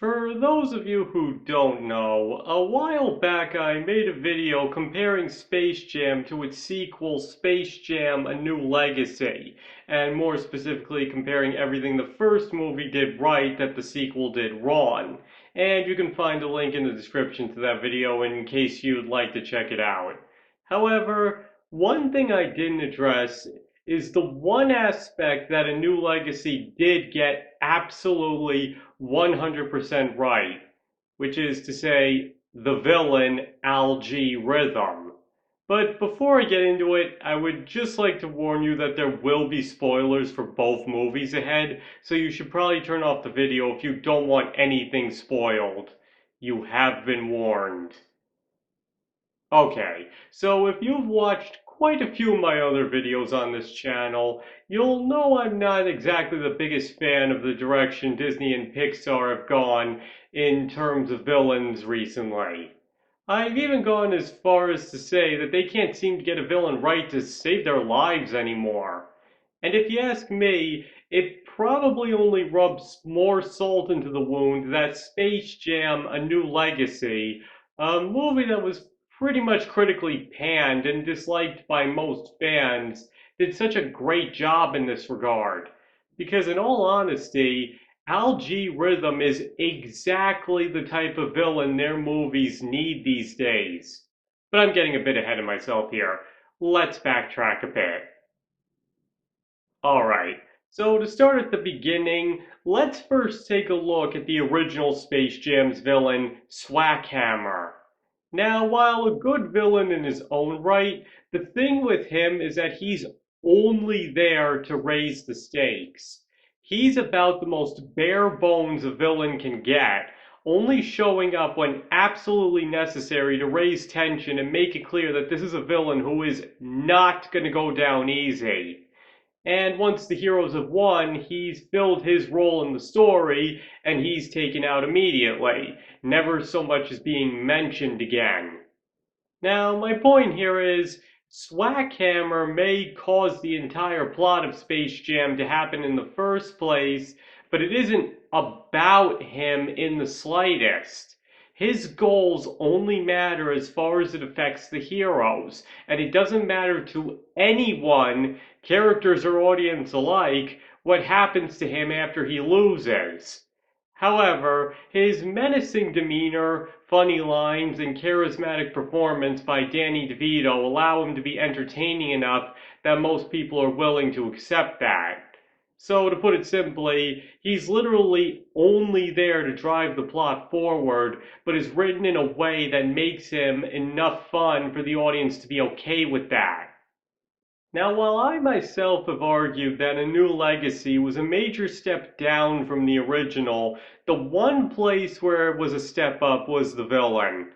For those of you who don't know, a while back I made a video comparing Space Jam to its sequel, Space Jam: A New Legacy, and more specifically comparing everything the first movie did right that the sequel did wrong. And you can find a link in the description to that video in case you'd like to check it out. However, one thing I didn't address is the one aspect that A New Legacy did get absolutely 100% right, which is to say, the villain, Algae Rhythm. But before I get into it, I would just like to warn you that there will be spoilers for both movies ahead, so you should probably turn off the video if you don't want anything spoiled. You have been warned. Okay, so if you've watched quite a few of my other videos on this channel, you'll know I'm not exactly the biggest fan of the direction Disney and Pixar have gone in terms of villains recently. I've even gone as far as to say that they can't seem to get a villain right to save their lives anymore. And if you ask me, it probably only rubs more salt into the wound that Space Jam: A New Legacy, a movie that was pretty much critically panned and disliked by most fans, did such a great job in this regard. Because in all honesty, Algae Rhythm is exactly the type of villain their movies need these days. But I'm getting a bit ahead of myself here. Let's backtrack a bit. Alright, so to start at the beginning, let's first take a look at the original Space Jam's villain, Swackhammer. Now, while a good villain in his own right, the thing with him is that he's only there to raise the stakes. He's about the most bare bones a villain can get, only showing up when absolutely necessary to raise tension and make it clear that this is a villain who is not going to go down easy. And once the heroes have won, he's filled his role in the story and he's taken out immediately, never so much as being mentioned again. Now, my point here is Swackhammer may cause the entire plot of Space Jam to happen in the first place, but it isn't about him in the slightest. His goals only matter as far as it affects the heroes, and it doesn't matter to anyone, characters or audience alike, what happens to him after he loses. However, his menacing demeanor, funny lines, and charismatic performance by Danny DeVito allow him to be entertaining enough that most people are willing to accept that. So, to put it simply, he's literally only there to drive the plot forward, but is written in a way that makes him enough fun for the audience to be okay with that. Now, while I myself have argued that A New Legacy was a major step down from the original, the one place where it was a step up was the villain.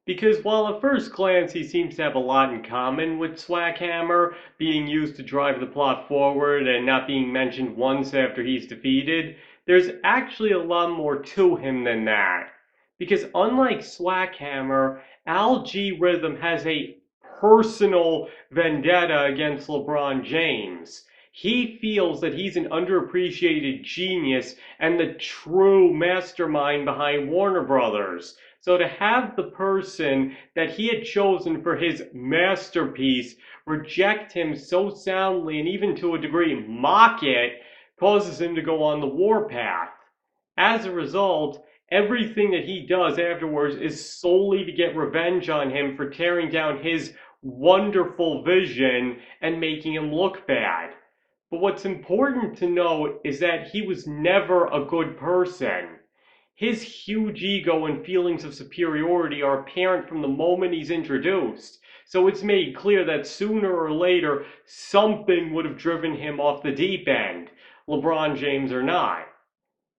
Because while at first glance he seems to have a lot in common with Swackhammer, being used to drive the plot forward and not being mentioned once after he's defeated, there's actually a lot more to him than that. Because unlike Swackhammer, Algae Rhythm has a personal vendetta against LeBron James. He feels that he's an underappreciated genius and the true mastermind behind Warner Brothers. So to have the person that he had chosen for his masterpiece reject him so soundly and even to a degree mock it causes him to go on the warpath. As a result, everything that he does afterwards is solely to get revenge on him for tearing down his wonderful vision and making him look bad. But what's important to note is that he was never a good person. His huge ego and feelings of superiority are apparent from the moment he's introduced. So it's made clear that sooner or later something would have driven him off the deep end, LeBron James or not.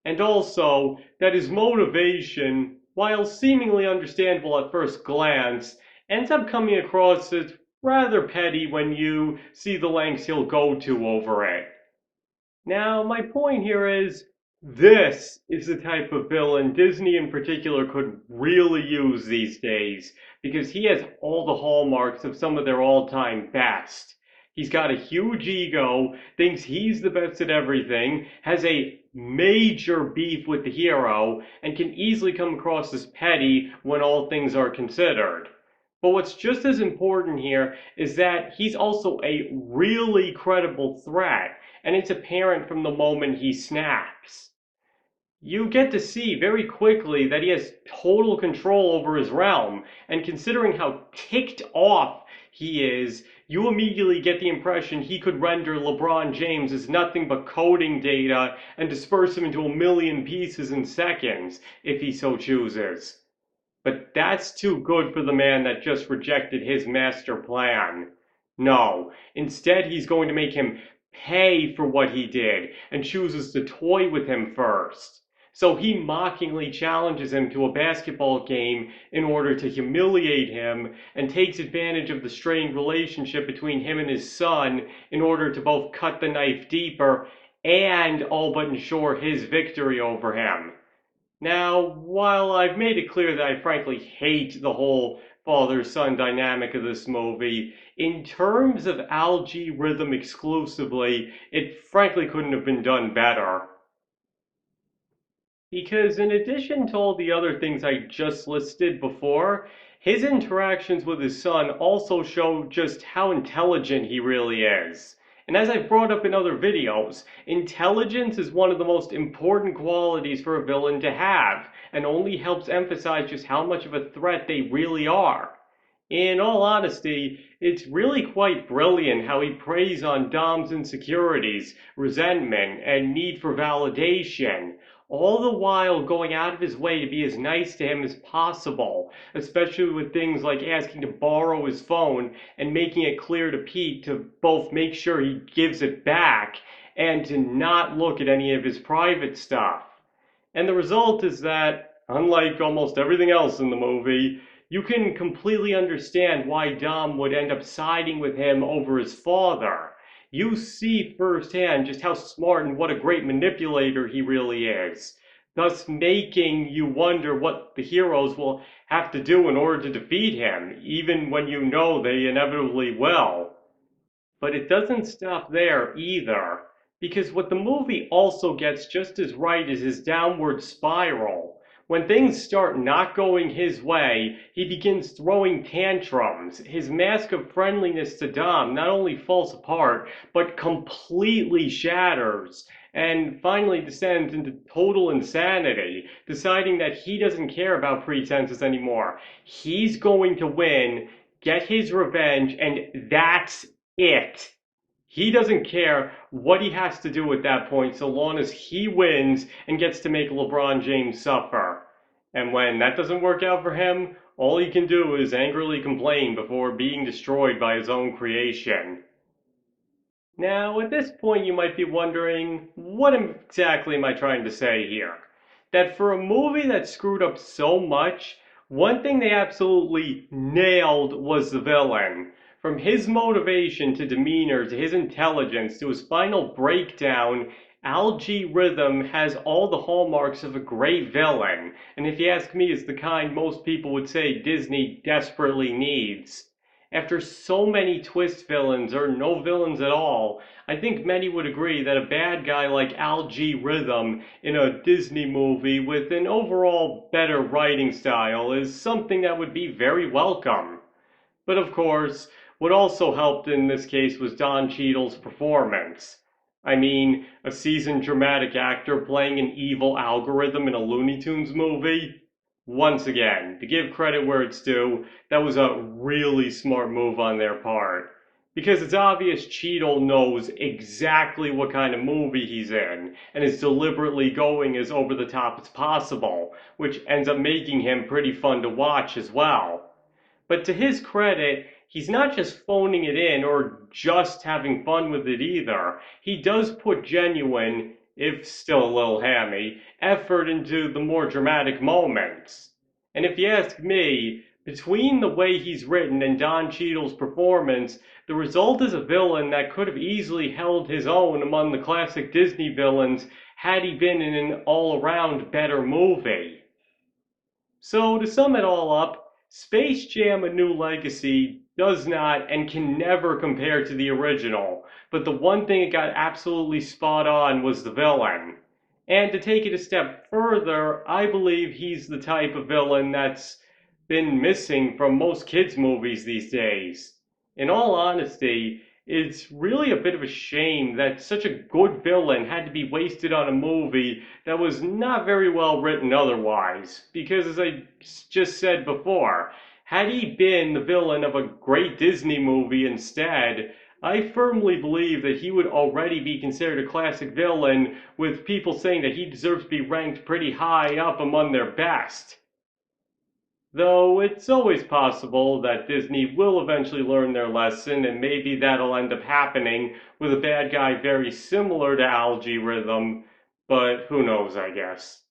And also that his motivation, while seemingly understandable at first glance, ends up coming across as rather petty when you see the lengths he'll go to over it. Now, my point here is this is the type of villain Disney in particular could really use these days because he has all the hallmarks of some of their all-time best. He's got a huge ego, thinks he's the best at everything, has a major beef with the hero and can easily come across as petty when all things are considered. But what's just as important here is that he's also a really credible threat, and it's apparent from the moment he snaps. You get to see very quickly that he has total control over his realm, and considering how ticked off he is, you immediately get the impression he could render LeBron James as nothing but coding data and disperse him into a million pieces in seconds, if he so chooses. But that's too good for the man that just rejected his master plan. No, instead he's going to make him pay for what he did and chooses to toy with him first. So he mockingly challenges him to a basketball game in order to humiliate him and takes advantage of the strained relationship between him and his son in order to both cut the knife deeper and all but ensure his victory over him. Now, while I've made it clear that I frankly hate the whole father-son dynamic of this movie, in terms of algae rhythm exclusively, it frankly couldn't have been done better. Because in addition to all the other things I just listed before, his interactions with his son also show just how intelligent he really is. And as I've brought up in other videos, intelligence is one of the most important qualities for a villain to have, and only helps emphasize just how much of a threat they really are. In all honesty, it's really quite brilliant how he preys on Dom's insecurities, resentment, and need for validation, all the while going out of his way to be as nice to him as possible, especially with things like asking to borrow his phone and making it clear to Pete to both make sure he gives it back and to not look at any of his private stuff. And the result is that, unlike almost everything else in the movie, you can completely understand why Dom would end up siding with him over his father. You see firsthand just how smart and what a great manipulator he really is, thus making you wonder what the heroes will have to do in order to defeat him, even when you know they inevitably will. But it doesn't stop there either, because what the movie also gets just as right is his downward spiral. When things start not going his way, he begins throwing tantrums. His mask of friendliness to Dom not only falls apart, but completely shatters, and finally descends into total insanity, deciding that he doesn't care about pretenses anymore. He's going to win, get his revenge, and that's it. He doesn't care what he has to do at that point so long as he wins and gets to make LeBron James suffer. And when that doesn't work out for him, all he can do is angrily complain before being destroyed by his own creation. Now, at this point, you might be wondering, what exactly am I trying to say here? That for a movie that screwed up so much, one thing they absolutely nailed was the villain. From his motivation to demeanor to his intelligence to his final breakdown, Algae Rhythm has all the hallmarks of a great villain, and if you ask me, is the kind most people would say Disney desperately needs. After so many twist villains or no villains at all, I think many would agree that a bad guy like Algae Rhythm in a Disney movie with an overall better writing style is something that would be very welcome. But of course, what also helped in this case was Don Cheadle's performance. I mean, a seasoned dramatic actor playing an evil algorithm in a Looney Tunes movie? Once again, to give credit where it's due, that was a really smart move on their part. Because it's obvious Cheadle knows exactly what kind of movie he's in, and is deliberately going as over the top as possible, which ends up making him pretty fun to watch as well. But to his credit, he's not just phoning it in or just having fun with it either. He does put genuine, if still a little hammy, effort into the more dramatic moments. And if you ask me, between the way he's written and Don Cheadle's performance, the result is a villain that could have easily held his own among the classic Disney villains had he been in an all-around better movie. So to sum it all up, Space Jam: A New Legacy does not and can never compare to the original, but the one thing it got absolutely spot on was the villain. And to take it a step further, I believe he's the type of villain that's been missing from most kids' movies these days. In all honesty, it's really a bit of a shame that such a good villain had to be wasted on a movie that was not very well written otherwise. Because, as I just said before, had he been the villain of a great Disney movie instead, I firmly believe that he would already be considered a classic villain, with people saying that he deserves to be ranked pretty high up among their best. Though it's always possible that Disney will eventually learn their lesson, and maybe that'll end up happening with a bad guy very similar to Algae Rhythm, but who knows, I guess.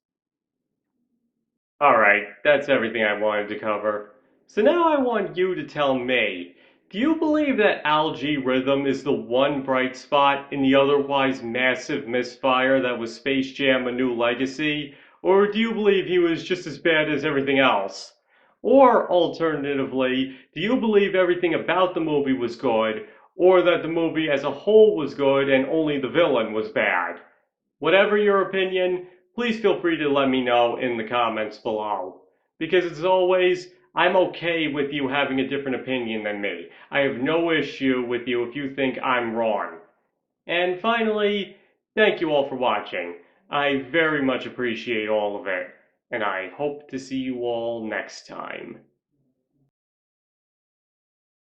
Alright, that's everything I wanted to cover. So now I want you to tell me, do you believe that Algae Rhythm is the one bright spot in the otherwise massive misfire that was Space Jam: A New Legacy? Or do you believe he was just as bad as everything else? Or alternatively, do you believe everything about the movie was good, or that the movie as a whole was good and only the villain was bad? Whatever your opinion, please feel free to let me know in the comments below. Because as always, I'm okay with you having a different opinion than me. I have no issue with you if you think I'm wrong. And finally, thank you all for watching. I very much appreciate all of it. And I hope to see you all next time.